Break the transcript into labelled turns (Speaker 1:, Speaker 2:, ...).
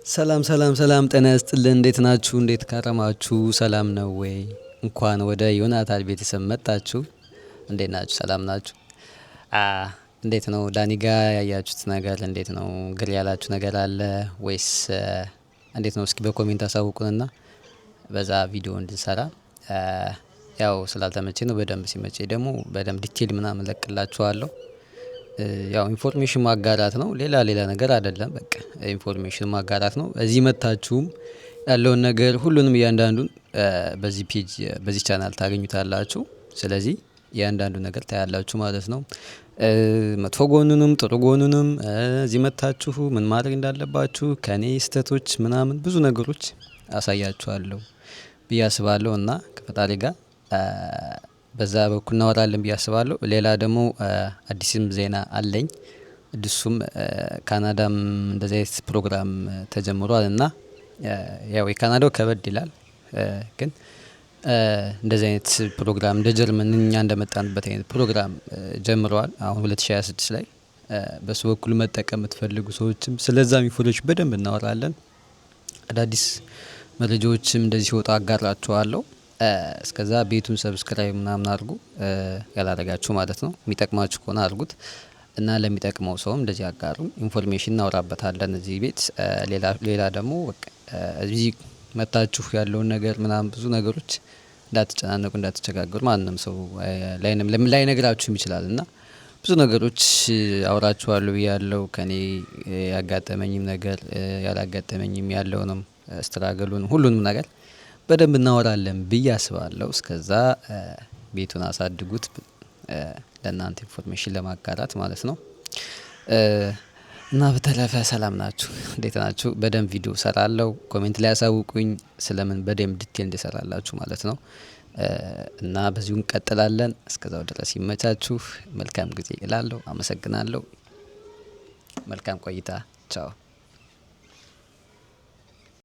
Speaker 1: ሰላም ሰላም ሰላም ጤና ይስጥልን እንዴት ናችሁ? እንዴት ከረማችሁ? ሰላም ነው ወይ? እንኳን ወደ ዮናታን ቤተሰብ መጣችሁ። እንዴት ናችሁ? ሰላም ናችሁ? እንዴት ነው ዳኒ ጋር ያያችሁት ነገር እንዴት ነው? ግር ያላችሁ ነገር አለ ወይስ እንዴት ነው? እስኪ በኮሜንት አሳውቁንና በዛ ቪዲዮ እንድንሰራ ያው ስላልተመቼ ነው። በደንብ ሲመቼ ደግሞ በደንብ ዲቴል ምናምን እለቅላችኋለሁ። ያው ኢንፎርሜሽን ማጋራት ነው። ሌላ ነገር አይደለም። በቃ ኢንፎርሜሽን ማጋራት ነው። እዚህ መታችሁም ያለውን ነገር ሁሉንም እያንዳንዱን በዚህ ፔጅ በዚህ ቻናል ታገኙታላችሁ። ስለዚህ እያንዳንዱ ነገር ታያላችሁ ማለት ነው። መጥፎ ጎኑንም ጥሩ ጎኑንም እዚህ መታችሁ ምን ማድረግ እንዳለባችሁ ከኔ ስህተቶች ምናምን ብዙ ነገሮች አሳያችኋለሁ ብዬ አስባለሁ እና ከፈጣሪ ጋር በዛ በኩል እናወራለን ብዬ አስባለሁ። ሌላ ደግሞ አዲስም ዜና አለኝ። እሱም ካናዳም እንደዚህ አይነት ፕሮግራም ተጀምሯል እና ያው የካናዳው ከበድ ይላል። ግን እንደዚህ አይነት ፕሮግራም እንደ ጀርመን እኛ እንደመጣንበት አይነት ፕሮግራም ጀምረዋል። አሁን 2026 ላይ በሱ በኩል መጠቀም የምትፈልጉ ሰዎችም ስለዛም ኢንፎርሜሽን በደንብ እናወራለን። አዳዲስ መረጃዎችም እንደዚህ ሲወጣ አጋራችኋለሁ። እስከዛ ቤቱን ሰብስክራይብ ምናምን አድርጉ ያላደረጋችሁ ማለት ነው። የሚጠቅማችሁ ከሆነ አድርጉት እና ለሚጠቅመው ሰውም እንደዚህ አጋሩ። ኢንፎርሜሽን እናወራበታለን እዚህ ቤት። ሌላ ደግሞ እዚህ መታችሁ ያለውን ነገር ምናምን ብዙ ነገሮች እንዳትጨናነቁ እንዳትቸጋገሩ። ማንም ሰው ላይነግራችሁም ይችላል እና ብዙ ነገሮች አውራችኋለሁ ብያለሁ። ከኔ ያጋጠመኝም ነገር ያላጋጠመኝም ያለውንም ስትራገሉን ሁሉንም ነገር በደንብ እናወራለን ብዬ አስባለሁ። እስከዛ ቤቱን አሳድጉት ለእናንተ ኢንፎርሜሽን ለማጋራት ማለት ነው። እና በተረፈ ሰላም ናችሁ? እንዴት ናችሁ? በደንብ ቪዲዮ እሰራለሁ። ኮሜንት ላይ ያሳውቁኝ ስለምን በደንብ ዲቴል እንድሰራላችሁ ማለት ነው። እና በዚሁ እንቀጥላለን። እስከዛው ድረስ ይመቻችሁ። መልካም ጊዜ እላለሁ። አመሰግናለሁ። መልካም ቆይታ። ቻው